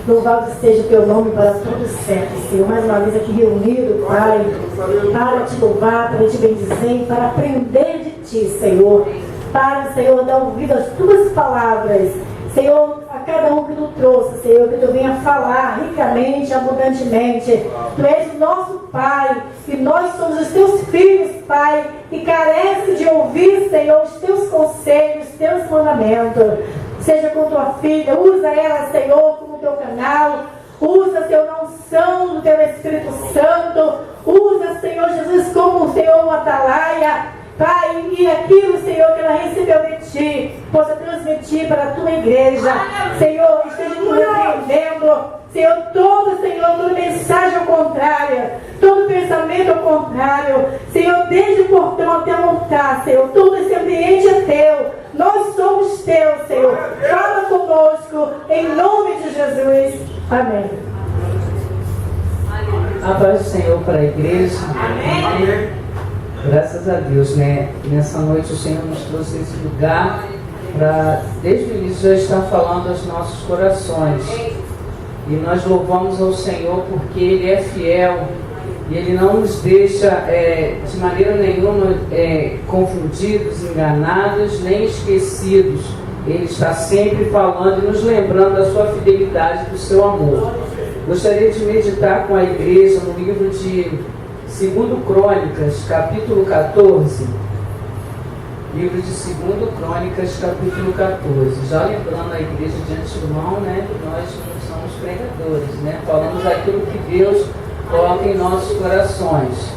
Louvado seja o teu nome para todo sempre, Senhor. Mais uma vez aqui reunido, Pai, para te louvar, para te bendizer, para aprender de ti, Senhor. Para, Senhor, dar ouvido às tuas palavras. Senhor, a cada um que tu trouxe, Senhor, que tu venha falar ricamente, abundantemente. Tu és o nosso Pai, e nós somos os teus filhos, Pai, que carecem de ouvir, Senhor, os teus conselhos, os teus mandamentos. Seja com tua filha, usa ela, Senhor, como teu canal. Usa, Senhor, na unção do teu Espírito Santo. Usa, Senhor Jesus, como, Senhor, uma atalaia. Pai, e aquilo, Senhor, que ela recebeu de ti, possa transmitir para a tua igreja. Senhor, esteja te repreendendo. Senhor, toda mensagem ao contrário, todo pensamento ao contrário. Senhor, desde o portão até o altar, Senhor, todo esse ambiente é teu. Nós somos teus, Senhor. Fala conosco, em nome de Jesus. Amém. A paz do Senhor para a igreja. Amém. Graças a Deus, né? Nessa noite o Senhor nos trouxe esse lugar para, desde o início, já estar falando aos nossos corações. E nós louvamos ao Senhor porque Ele é fiel e Ele não nos deixa de maneira nenhuma confundidos, enganados, nem esquecidos. Ele está sempre falando e nos lembrando da sua fidelidade e do seu amor. Gostaria de meditar com a igreja no livro de 2 Crônicas, capítulo 14. Livro de 2 Crônicas, capítulo 14. Já lembrando a igreja de antemão, né, que nós não somos pregadores, né? Falamos aquilo que Deus coloca em nossos corações.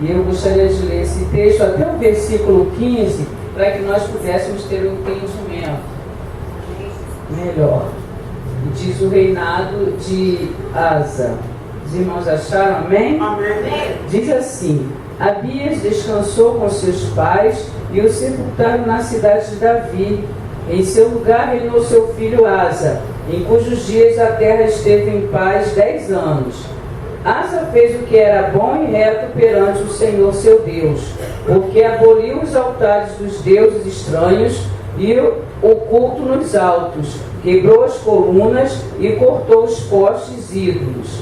E eu gostaria de ler esse texto até o versículo 15, para que nós pudéssemos ter um entendimento melhor. Diz o reinado de Asa. Os irmãos acharam? Amém? Amém. Diz assim: Abias descansou com seus pais e o sepultaram na cidade de Davi. Em seu lugar reinou seu filho Asa, em cujos dias a terra esteve em paz 10 anos. Asa fez o que era bom e reto perante o Senhor seu Deus, porque aboliu os altares dos deuses estranhos e o culto nos altos, quebrou as colunas e cortou os postes ídolos.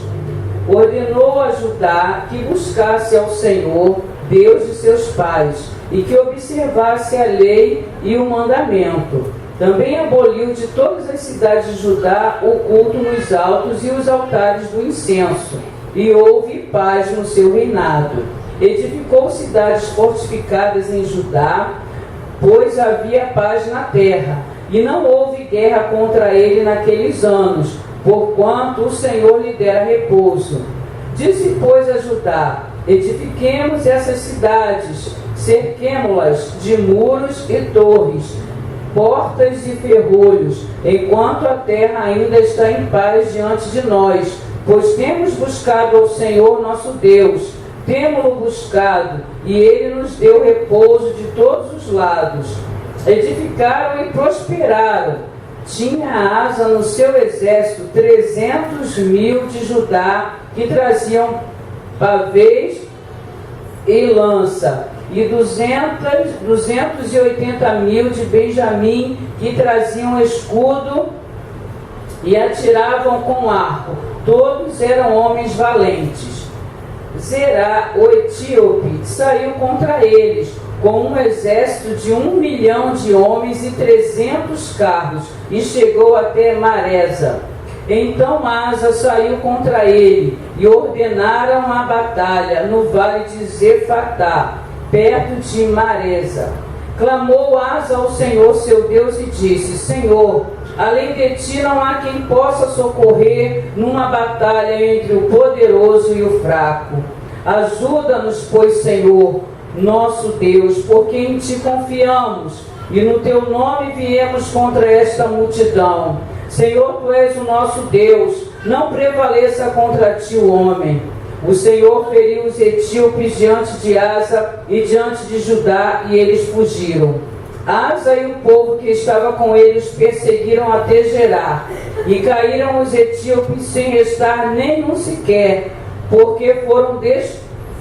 Ordenou a Judá que buscasse ao Senhor, Deus de seus pais, e que observasse a lei e o mandamento. Também aboliu de todas as cidades de Judá o culto nos altos e os altares do incenso, e houve paz no seu reinado. Edificou cidades fortificadas em Judá, pois havia paz na terra, e não houve guerra contra ele naqueles anos, porquanto o Senhor lhe dera repouso. Disse, pois, a Judá: edifiquemos essas cidades, cerquemo-las de muros e torres, portas e ferrolhos, enquanto a terra ainda está em paz diante de nós, pois temos buscado ao Senhor nosso Deus, temo-lo buscado, e ele nos deu repouso de todos os lados. Edificaram e prosperaram. Tinha Asa no seu exército 300.000 de Judá, que traziam pavês e lança, e 280.000 de Benjamim, que traziam escudo e atiravam com arco. Todos eram homens valentes. Zerá, o etíope, saiu contra eles com um exército de 1 milhão de homens e 300 carros, e chegou até Maresa. Então Asa saiu contra ele, e ordenaram a batalha no vale de Zefatá, perto de Maresa. Clamou Asa ao Senhor seu Deus e disse: Senhor, além de ti não há quem possa socorrer numa batalha entre o poderoso e o fraco. Ajuda-nos, pois, Senhor, nosso Deus, porque em ti confiamos, e no teu nome viemos contra esta multidão. Senhor, tu és o nosso Deus, não prevaleça contra ti o homem. O Senhor feriu os etíopes diante de Asa e diante de Judá, e eles fugiram. Asa e o povo que estava com eles perseguiram até Gerar, e caíram os etíopes sem restar nenhum sequer, porque foram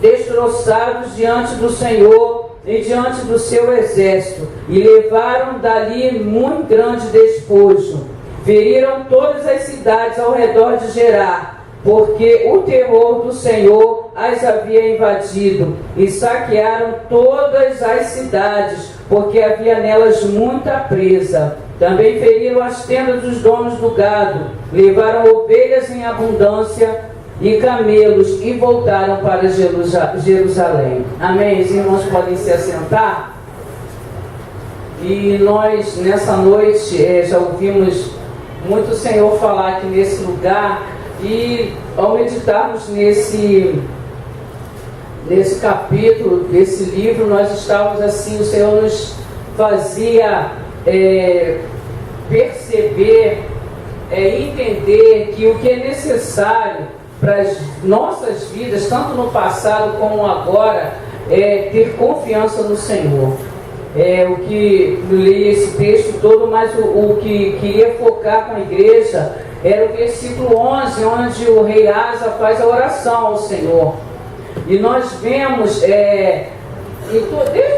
destroçados diante do Senhor e diante do seu exército, e levaram dali muito grande despojo. Feriram todas as cidades ao redor de Gerar, porque o terror do Senhor as havia invadido, e saquearam todas as cidades, porque havia nelas muita presa. Também feriram as tendas dos donos do gado, levaram ovelhas em abundância e camelos, e voltaram para Jerusalém. Amém? Os irmãos podem se assentar. E nós, nessa noite, já ouvimos muito o Senhor falar aqui nesse lugar, e ao meditarmos nesse capítulo, desse livro, nós estávamos assim, o Senhor nos fazia perceber, entender que o que é necessário para as nossas vidas, tanto no passado como agora, é ter confiança no Senhor. O que eu li esse texto todo, mas o que queria focar com a igreja era o versículo 11, onde o rei Asa faz a oração ao Senhor. E nós vemos, desde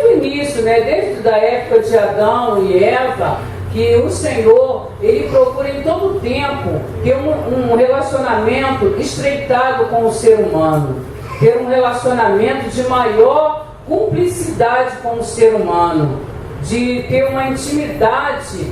o início, desde a época de Adão e Eva, que o Senhor, Ele procura em todo tempo ter um relacionamento estreitado com o ser humano, ter um relacionamento de maior cumplicidade com o ser humano, de ter uma intimidade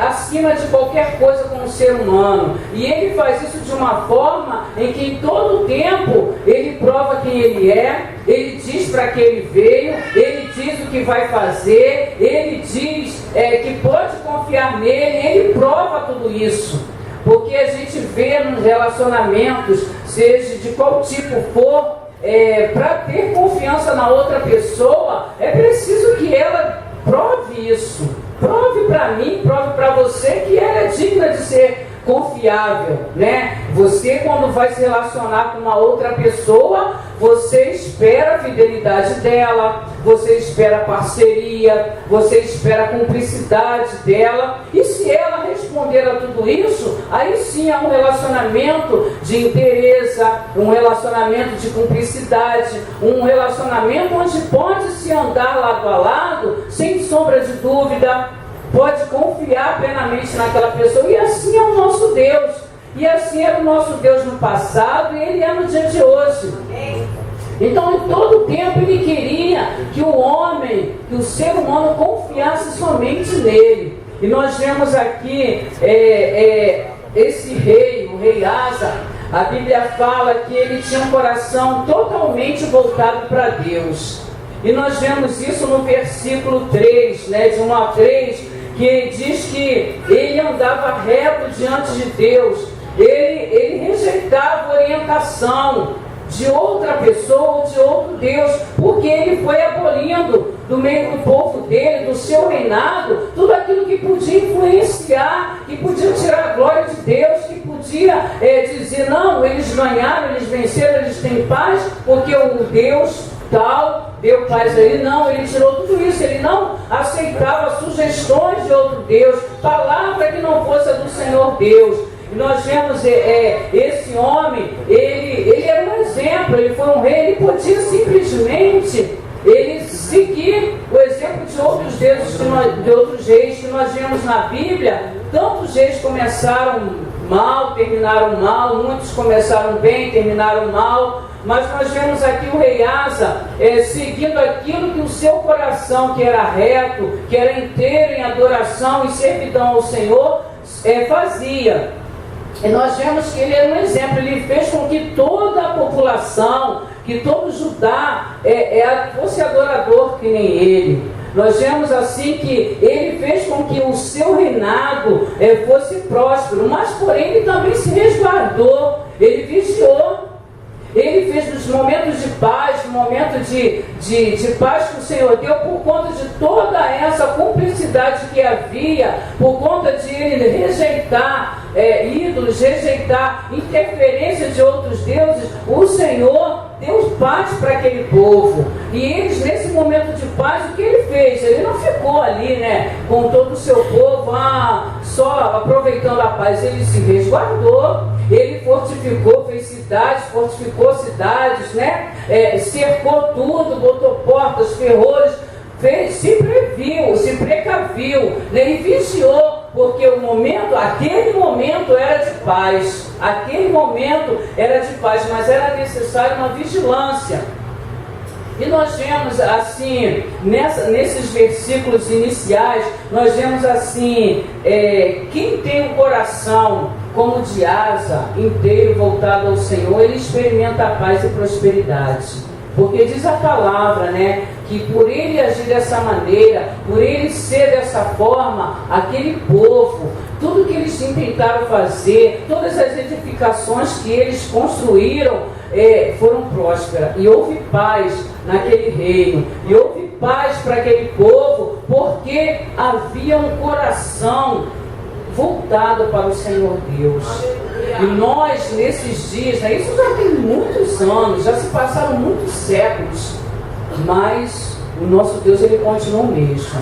acima de qualquer coisa com o ser humano. E Ele faz isso de uma forma em que em todo tempo Ele prova quem Ele é, Ele diz para que Ele veio, Ele diz o que vai fazer, Ele diz que pode confiar nele, Ele prova tudo isso. Porque a gente vê nos relacionamentos, seja de qual tipo for, para ter confiança na outra pessoa, é preciso que ela prove isso. Prove para mim, prove para você que ela é digna de ser confiável, Você, quando vai se relacionar com uma outra pessoa, você espera a fidelidade dela, você espera a parceria, você espera a cumplicidade dela, e se ela responder a tudo isso, aí sim há um relacionamento de interesse, um relacionamento de cumplicidade, um relacionamento onde pode se andar lado a lado, sem sombra de dúvida, pode confiar plenamente naquela pessoa. E assim é o nosso Deus, e assim era o nosso Deus no passado, e Ele é no dia de hoje. Então, em todo tempo, Ele queria que o homem, que o ser humano confiasse somente nele. E nós vemos aqui esse rei, o rei Asa. A Bíblia fala que ele tinha um coração totalmente voltado para Deus. E nós vemos isso no versículo 3, de 1 a 3, que diz que ele andava reto diante de Deus. Ele rejeitava a orientação de outra pessoa ou de outro Deus, porque ele foi abolindo do meio do povo dele, do seu reinado, tudo aquilo que podia influenciar, que podia tirar a glória de Deus, que podia dizer, não, eles ganharam, eles venceram, eles têm paz, porque o Deus tal deu paz a ele. Não, ele tirou tudo isso, ele não aceitava sugestões de outro Deus, palavra que não fosse a do Senhor Deus. E nós vemos esse homem, ele era um exemplo, ele foi um rei, ele podia simplesmente seguir o exemplo de outros deuses, de outros reis que nós vemos na Bíblia. Tantos reis começaram mal, terminaram mal, muitos começaram bem, terminaram mal. Mas nós vemos aqui o rei Asa seguindo aquilo que o seu coração, que era reto, que era inteiro em adoração e servidão ao Senhor, fazia. E nós vemos que ele era um exemplo, ele fez com que toda a população, que todo Judá fosse adorador que nem ele. Nós vemos assim que ele fez com que o seu reinado fosse próspero, mas porém ele também se resguardou, ele vigiou. Ele fez nos momentos de paz, no momento de paz que o Senhor deu, por conta de toda essa cumplicidade que havia, por conta de ele rejeitar ídolos, rejeitar interferência de outros deuses, o Senhor deu paz para aquele povo. E eles, nesse momento de paz, o que ele fez? Ele não ficou ali, com todo o seu povo, só aproveitando a paz. Ele se resguardou, ele fortificou, fez cidades, fortificou cidades, cercou tudo, botou portas, ferrolhos, se previu, se precaviu, e vigiou porque aquele momento era de paz, mas era necessário uma vigilância. E nós vemos assim, nesses versículos iniciais, nós vemos assim, quem tem um coração como de Asa, inteiro voltado ao Senhor, ele experimenta a paz e prosperidade. Porque diz a palavra, né, que por ele agir dessa maneira, por ele ser dessa forma, aquele povo, tudo que eles tentaram fazer, todas as edificações que eles construíram, foram prósperas. E houve paz naquele reino, e houve paz para aquele povo, porque havia um coração voltado para o Senhor Deus. E nós, nesses dias, isso já tem muitos anos, já se passaram muitos séculos, mas o nosso Deus, ele continua o mesmo.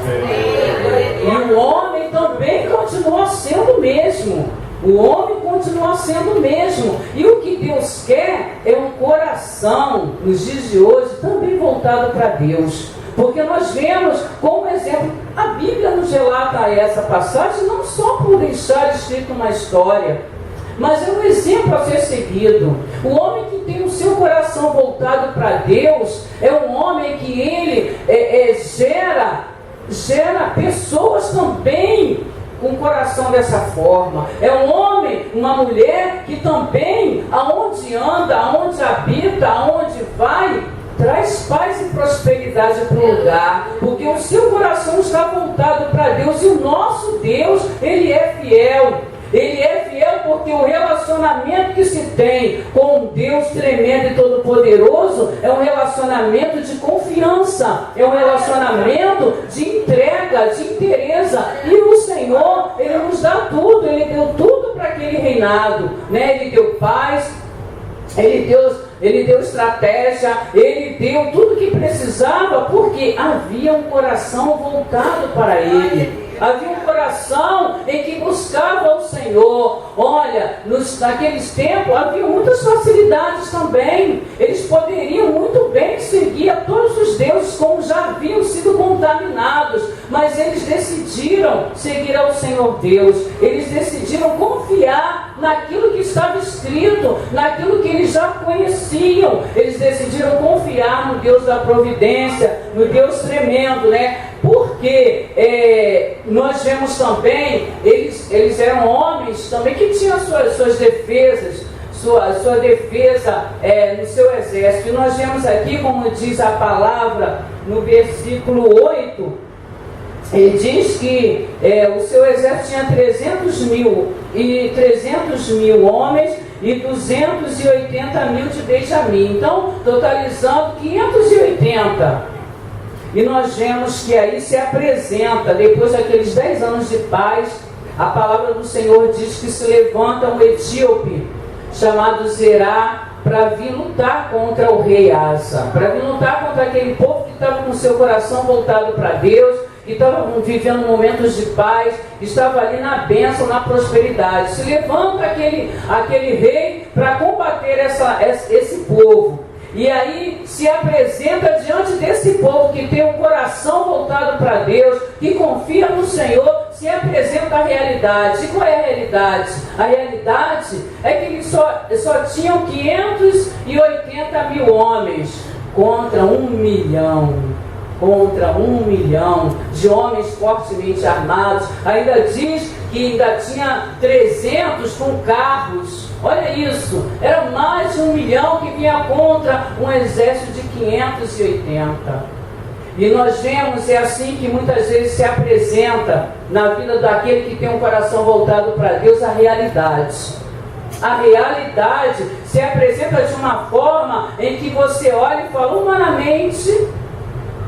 E o homem também continua sendo o mesmo. O homem continua sendo o mesmo. E o que Deus quer é um coração, nos dias de hoje, também voltado para Deus. Porque nós vemos, como exemplo, a Bíblia nos relata essa passagem não só por deixar escrito uma história, mas é um exemplo a ser seguido. O homem que tem o seu coração voltado para Deus é um homem que ele gera pessoas também com o coração dessa forma. É um homem, uma mulher que também, aonde anda, aonde habita, aonde vai, traz paz e prosperidade para o lugar, porque o seu coração está voltado para Deus, e o nosso Deus, ele é fiel. Ele é fiel porque o relacionamento que se tem com um Deus tremendo e todo-poderoso é um relacionamento de confiança, é um relacionamento de entrega, de inteireza. E o Senhor, ele nos dá tudo, ele deu tudo para aquele reinado, né? Ele deu paz, ele deu estratégia, ele deu tudo que precisava, porque havia um coração voltado para ele. Havia um coração em que buscava o Senhor. Olha, naqueles tempos havia muitas facilidades também. Eles poderiam muito bem seguir a todos os deuses como já haviam sido contaminados, mas eles decidiram seguir ao Senhor Deus. Eles decidiram confiar naquilo que estava escrito, naquilo que eles já conheciam. Eles decidiram confiar no Deus da providência, no Deus tremendo, né? Porque nós vemos também, eles eram homens também que tinham suas defesas, sua defesa no seu exército. E nós vemos aqui, como diz a palavra no versículo 8, ele diz que o seu exército tinha 300 mil homens e 280 mil de Benjamim. Então, totalizando 580. E nós vemos que aí se apresenta, depois daqueles 10 anos de paz, a palavra do Senhor diz que se levanta um etíope chamado Zerá para vir lutar contra o rei Asa, para vir lutar contra aquele povo que estava com o seu coração voltado para Deus, que estava vivendo momentos de paz, estava ali na bênção, na prosperidade. Se levanta aquele rei para combater esse povo. E aí se apresenta diante desse povo que tem um coração voltado para Deus, que confia no Senhor, se apresenta a realidade. E qual é a realidade? A realidade é que eles só tinham 580 mil homens contra 1 milhão. Contra 1 milhão de homens fortemente armados. Ainda diz que ainda tinha 300 com carros. Olha isso, era mais de 1 milhão que vinha contra um exército de 580. E nós vemos, é assim que muitas vezes se apresenta na vida daquele que tem um coração voltado para Deus, a realidade. A realidade se apresenta de uma forma em que você olha e fala humanamente,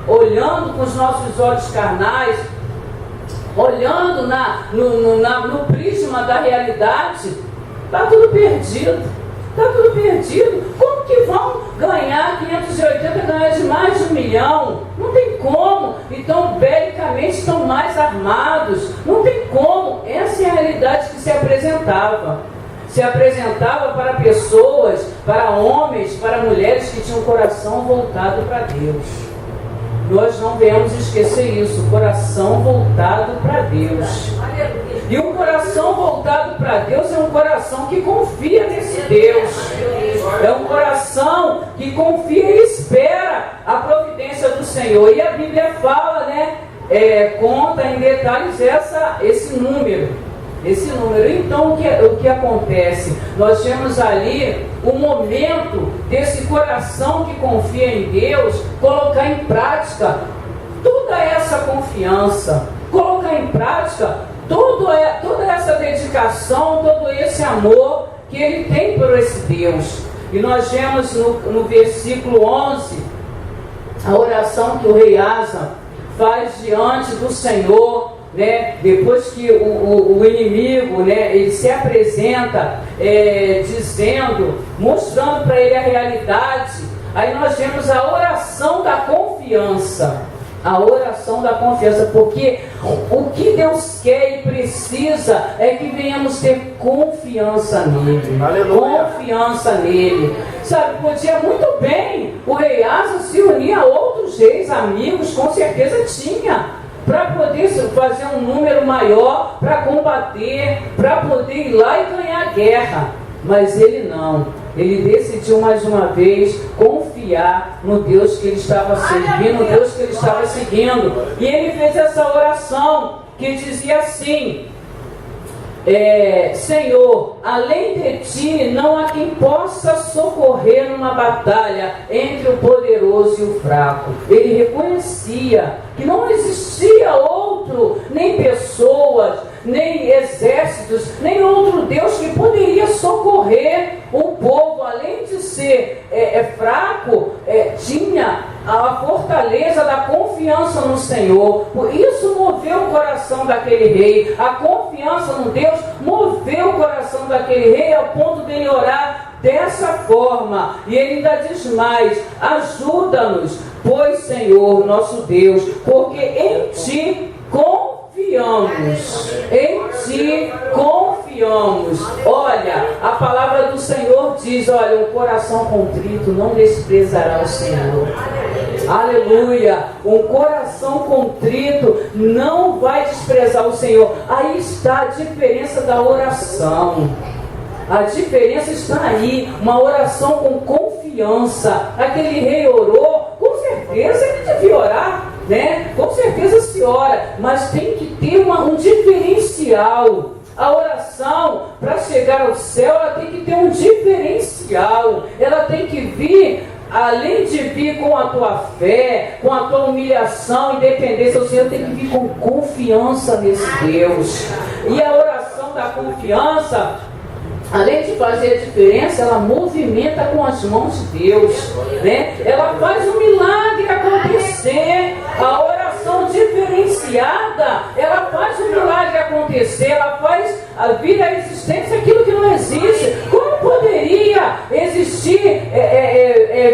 olhando com os nossos olhos carnais, olhando no prisma da realidade, está tudo perdido. Está tudo perdido. Como que vão ganhar 580, ganhar de mais de 1 milhão? Não tem como. Então, belicamente, estão mais armados. Não tem como. Essa é a realidade que se apresentava. Se apresentava para pessoas, para homens, para mulheres que tinham o coração voltado para Deus. Nós não devemos esquecer isso, o coração voltado para Deus. E um coração voltado para Deus é um coração que confia nesse Deus. É um coração que confia e espera a providência do Senhor. E a Bíblia fala, né? Conta em detalhes esse número. Então, o que acontece? Nós temos ali o momento desse coração que confia em Deus colocar em prática toda essa confiança, colocar em prática toda essa dedicação, todo esse amor que ele tem por esse Deus. E nós vemos no versículo 11 a oração que o rei Asa faz diante do Senhor, né? Depois que o inimigo, né, ele se apresenta mostrando para ele a realidade. Aí nós vemos a oração da confiança. A oração da confiança, porque o que Deus quer e precisa é que venhamos ter confiança nele. Aleluia. Confiança nele. Sabe, podia muito bem o rei Asa se unir a outros reis amigos, com certeza tinha, para poder fazer um número maior, para combater, para poder ir lá e ganhar a guerra. Mas ele não. Ele decidiu mais uma vez confiar no Deus que ele estava servindo, no Deus que ele estava seguindo. E ele fez essa oração que dizia assim: Senhor, além de ti não há quem possa socorrer numa batalha entre o poderoso e o fraco. Ele reconhecia que não existia outro, nem pessoas, nem exércitos, nem outro Deus que poderia socorrer um povo. Além de ser fraco, tinha a fortaleza da confiança no Senhor. Por isso moveu o coração daquele rei. A confiança no Deus moveu o coração daquele rei ao ponto de ele orar dessa forma. E ele ainda diz mais: ajuda-nos, pois, Senhor, nosso Deus, porque em ti confiamos. Em ti confiamos. Olha, a palavra do Senhor diz: olha, um coração contrito não desprezará o Senhor. Aleluia. Um coração contrito não vai desprezar o Senhor. Aí está a diferença da oração. A diferença está aí. Uma oração com confiança. Aquele rei orou, com certeza ele devia orar, né? Com certeza se ora, mas tem que ter um diferencial. A oração, para chegar ao céu, ela tem que ter um diferencial. Ela tem que vir, além de vir com a tua fé, com a tua humilhação e dependência, o Senhor tem que vir com confiança nesse Deus. E a oração da confiança, além de fazer a diferença, ela movimenta com as mãos de Deus, né? Ela faz um milagre acontecer. A oração diferenciada, ela faz um milagre acontecer. Ela faz a vida, a existência, aquilo que não existe. Como poderia existir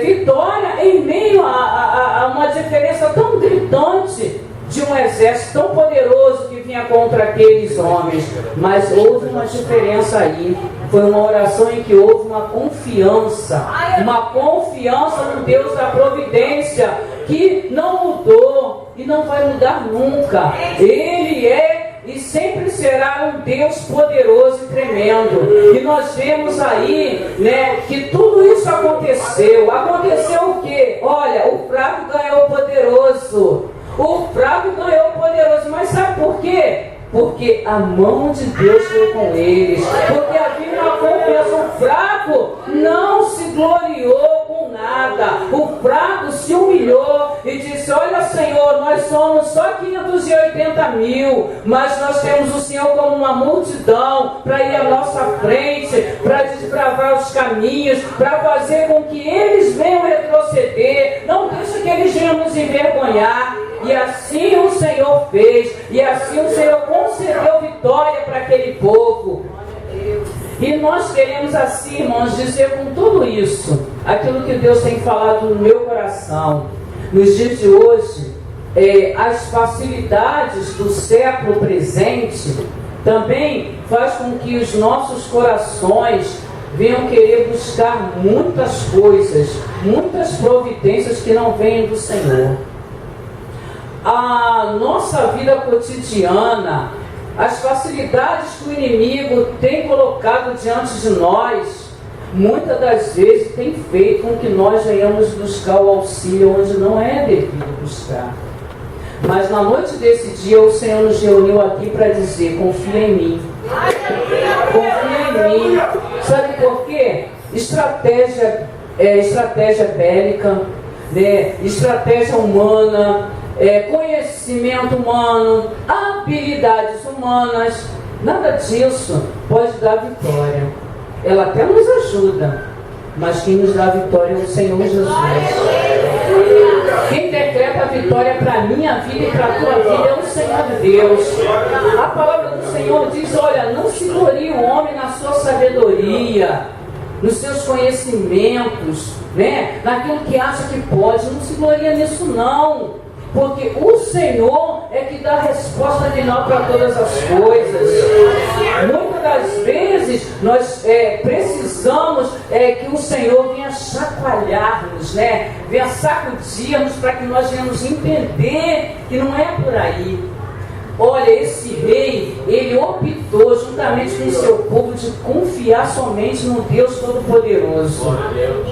vitória em meio a uma diferença tão gritante de um exército tão poderoso que vinha contra aqueles homens? Mas houve uma diferença aí. Foi uma oração em que houve uma confiança no Deus da providência, que não mudou e não vai mudar nunca. Ele é e sempre será um Deus poderoso e tremendo. E nós vemos aí, né, que tudo isso aconteceu. Aconteceu o quê? Olha, o fraco ganhou o poderoso. O fraco ganhou o poderoso. Mas sabe por quê? Porque a mão de Deus foi com eles. Porque havia uma confiança. O fraco não se gloriou com nada. O fraco se humilhou e disse: olha, Senhor, nós somos só 580 mil, mas nós temos o Senhor como uma multidão para ir à nossa frente, para desbravar os caminhos, para fazer com que eles venham retroceder. Não deixa que eles venham nos envergonhar. E assim o Senhor fez, e assim o Senhor concedeu vitória para aquele povo. E nós queremos assim, irmãos, dizer com tudo isso, aquilo que Deus tem falado no meu coração. Nos dias de hoje, as facilidades do século presente também faz com que os nossos corações venham querer buscar muitas coisas, muitas providências que não vêm do Senhor. A nossa vida cotidiana, as facilidades que o inimigo tem colocado diante de nós, muitas das vezes tem feito com que nós venhamos buscar o auxílio onde não é devido buscar. Mas na noite desse dia o Senhor nos reuniu aqui para dizer: confia em mim. Confia em mim. Sabe por quê? Estratégia bélica, né? Estratégia humana, conhecimento humano, habilidades humanas, nada disso pode dar vitória. Ela até nos ajuda, mas quem nos dá a vitória é o Senhor Jesus. Quem decreta a vitória para a minha vida e para a tua vida é o Senhor Deus. A palavra do Senhor diz: olha, não se glorie o homem na sua sabedoria, nos seus conhecimentos, né? Naquilo que acha que pode. Não se gloria nisso não, porque o Senhor é que dá a resposta final para todas as coisas. Muitas das vezes nós precisamos que o Senhor venha chacoalhar-nos, né? Venha sacudir-nos para que nós venhamos entender que não é por aí. Olha, esse rei, ele optou juntamente com o seu povo de confiar somente no Deus Todo-Poderoso.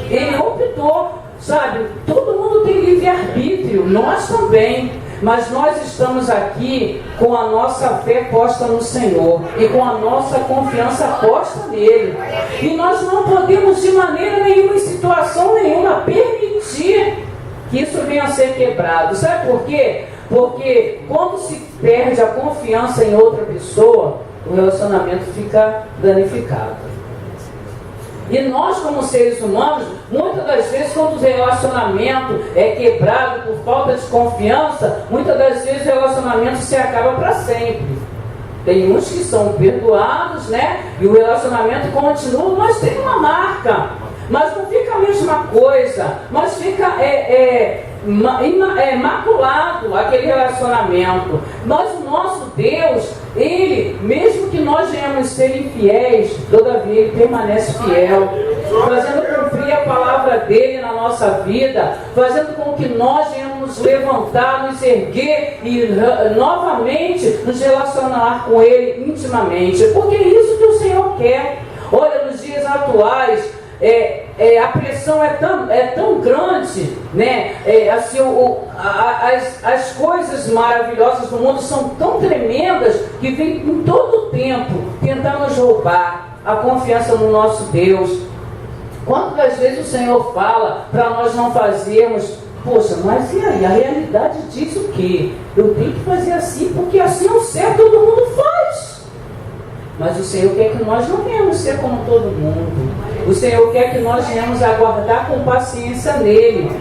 Ele optou, sabe, todo mundo tem livre-arbítrio, nós também, mas nós estamos aqui com a nossa fé posta no Senhor e com a nossa confiança posta nele. E nós não podemos de maneira nenhuma, em situação nenhuma, permitir que isso venha a ser quebrado. Sabe por quê? Porque quando se perde a confiança em outra pessoa, o relacionamento fica danificado. E nós, como seres humanos, muitas das vezes, quando o relacionamento é quebrado por falta de confiança, muitas das vezes o relacionamento se acaba para sempre. Tem uns que são perdoados, né? E o relacionamento continua, mas tem uma marca. Mas não fica a mesma coisa, mas fica maculado aquele relacionamento. Mas o nosso Deus, Ele, mesmo que nós venhamos ser infiéis, todavia Ele permanece fiel, fazendo cumprir a palavra dEle na nossa vida, fazendo com que nós venhamos nos levantar, nos erguer e novamente nos relacionar com Ele intimamente, porque é isso que o Senhor quer. Olha, nos dias atuais, a pressão é tão grande, né? As coisas maravilhosas do mundo são tão tremendas que vem em todo o tempo tentar nos roubar a confiança no nosso Deus. Quantas vezes o Senhor fala para nós não fazermos? Poxa, mas e aí? A realidade diz o quê? Eu tenho que fazer assim porque assim é o certo, todo mundo faz. Mas o Senhor quer que nós não venhamos ser como todo mundo. O Senhor quer que nós venhamos aguardar com paciência nele,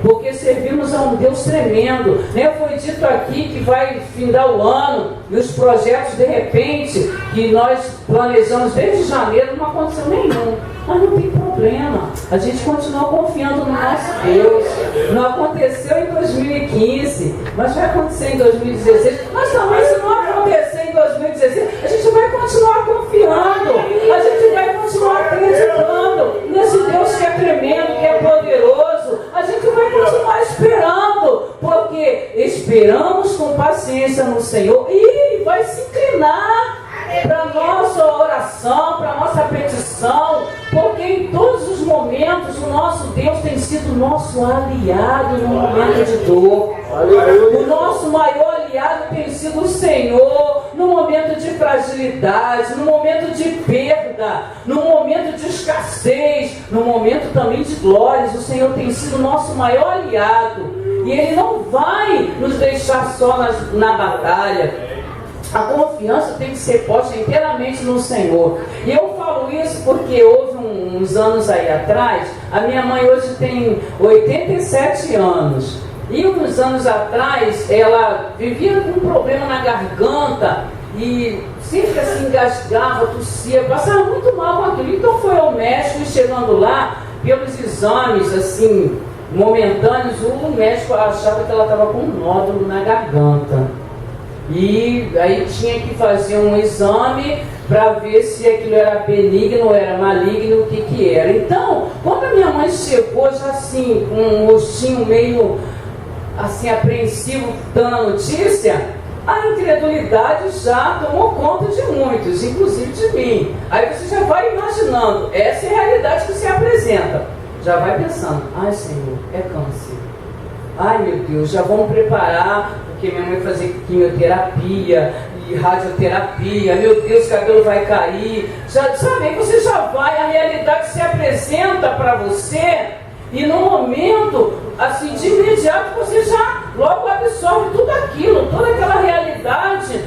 porque servimos a um Deus tremendo, né? Foi dito aqui que vai findar o ano e os projetos, de repente, que nós planejamos desde janeiro, não aconteceu nenhum. Mas não tem problema, a gente continua confiando no nosso Deus. Não aconteceu em 2015, mas vai acontecer em 2016. Mas também, se não acontecer em 2016, a gente vai continuar confiando, a gente vai continuar acreditando nesse Deus que é tremendo, que é poderoso. A gente vai continuar esperando, porque esperamos com paciência no Senhor e Ele vai se inclinar para a nossa oração, para a nossa petição, porque em todos os momentos o nosso Deus tem sido nosso aliado no momento de dor. O nosso maior aliado tem sido o Senhor no momento de fragilidade, no momento de perda, no momento de escassez, no momento também de glórias. O Senhor tem sido nosso maior aliado e Ele não vai nos deixar só na batalha. A confiança tem que ser posta inteiramente no Senhor. E eu falo isso porque houve uns anos aí atrás, a minha mãe hoje tem 87 anos. E uns anos atrás, ela vivia com um problema na garganta e sempre assim engasgava, tossia, passava muito mal com aquilo. Então foi ao médico e chegando lá, pelos exames assim, momentâneos, o médico achava que ela estava com um nódulo na garganta. E aí tinha que fazer um exame para ver se aquilo era benigno ou era maligno, o que era. Então, quando a minha mãe chegou já assim, com um rostinho meio assim apreensivo, dando a notícia, A incredulidade já tomou conta de muitos, inclusive de mim. Aí você já vai imaginando, essa é a realidade que se apresenta. Já vai pensando, ai Senhor, é câncer. Ai meu Deus, já vamos preparar, porque minha mãe vai fazer quimioterapia e radioterapia, meu Deus, o cabelo vai cair. Já sabe, você já vai, a realidade se apresenta para você. E no momento, assim, de imediato, você já logo absorve tudo aquilo, toda aquela realidade,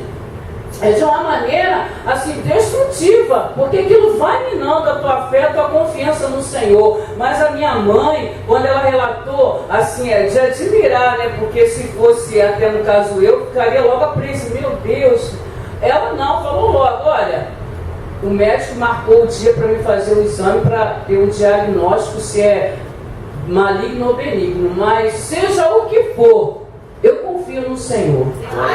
de uma maneira, assim, destrutiva, porque aquilo vai minando a tua fé, a tua confiança no Senhor. Mas a minha mãe, quando ela relatou, assim, é de admirar, né, porque se fosse até no caso eu, ficaria logo apreensiva, meu Deus. Ela não, falou logo, olha, o médico marcou o dia para me fazer o exame, para ter um diagnóstico se é maligno ou benigno, mas seja o que for, eu confio no Senhor.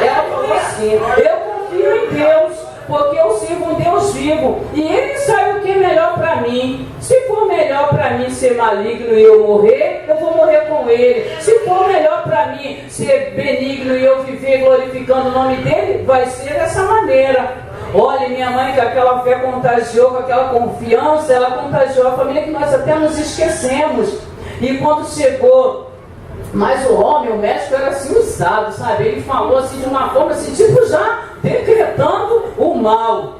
Ela falou assim, eu confio em Deus, porque eu sirvo um Deus vivo, e Ele sabe o que é melhor para mim. Se for melhor para mim ser maligno e eu morrer, eu vou morrer com Ele. Se for melhor para mim ser benigno e eu viver glorificando o nome dEle, vai ser dessa maneira. Olha, minha mãe, com aquela fé contagiou, com aquela confiança, ela contagiou a família, que nós até nos esquecemos. E quando chegou, mas o homem, o médico era assim usado, sabe? Ele falou assim de uma forma assim, tipo já decretando o mal.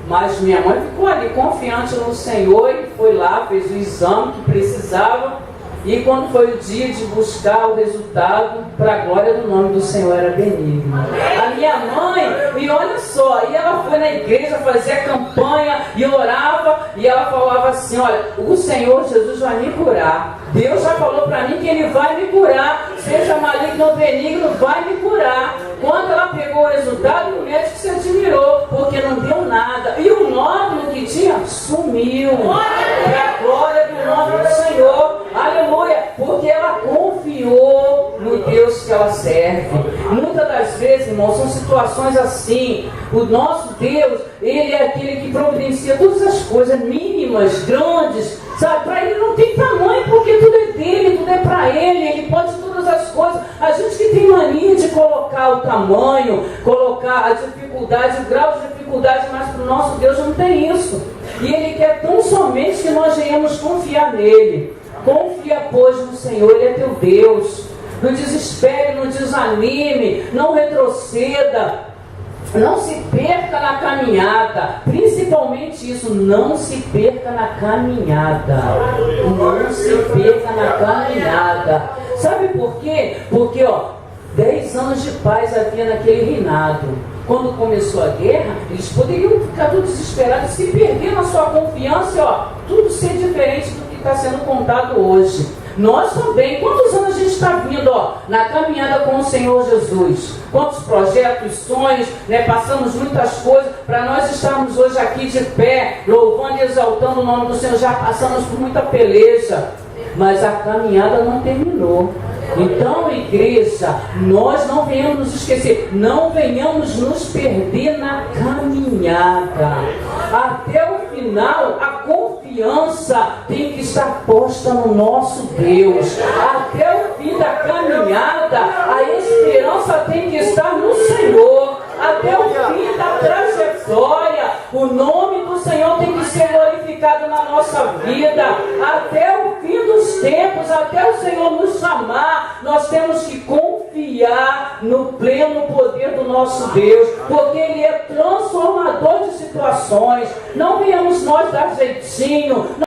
Mas minha mãe ficou ali confiante no Senhor e foi lá, fez o exame que precisava. E quando foi o dia de buscar o resultado, para a glória do nome do Senhor, era benigno. A minha mãe, e olha só, e ela foi na igreja, fazia campanha e orava, e ela falava assim, olha, o Senhor Jesus vai me curar. Deus já falou para mim que Ele vai me curar, seja maligno ou benigno, vai me curar. Quando ela pegou o resultado, o médico se admirou, porque não deu nada. E o nódulo que tinha sumiu. Para a glória do nome do Senhor. Aleluia. Porque ela confiou no Deus que ela serve. Muitas das vezes, irmãos, são situações assim. O nosso Deus, Ele é aquele que providencia todas as coisas mínimas, grandes. Sabe, para Ele não tem tamanho, porque tudo é dele, tudo é para Ele pode todas as coisas. A gente que tem mania de colocar o tamanho, colocar a dificuldade, o grau de dificuldade, mas para o nosso Deus não tem isso. E Ele quer tão somente que nós venhamos confiar nele. Confia, pois, no Senhor, Ele é teu Deus. Não desespere, não desanime, não retroceda. Não se perca na caminhada, principalmente isso, não se perca na caminhada. Não se perca na caminhada. Sabe por quê? Porque, 10 anos de paz havia naquele reinado. Quando começou a guerra, eles poderiam ficar todos desesperados, se perder na sua confiança, tudo ser diferente do que está sendo contado hoje. Nós também, quantos anos a gente está vindo na caminhada com o Senhor Jesus? Quantos projetos, sonhos, passamos muitas coisas para nós estarmos hoje aqui de pé, louvando e exaltando o nome do Senhor. Já passamos por muita peleja, mas a caminhada não terminou. Então, igreja, nós não venhamos nos esquecer, não venhamos nos perder na caminhada. Até o final, a confiança tem que estar posta no nosso Deus. Até o fim da caminhada, a esperança tem que estar no Senhor. Até o fim da trajetória, o nome do Senhor tem que ser glorificado na nossa vida. Até o fim dos tempos, até o Senhor nos chamar, nós temos que confiar no pleno poder do nosso Deus, porque Ele é transformador de situações. Não venhamos nós dar jeitinho.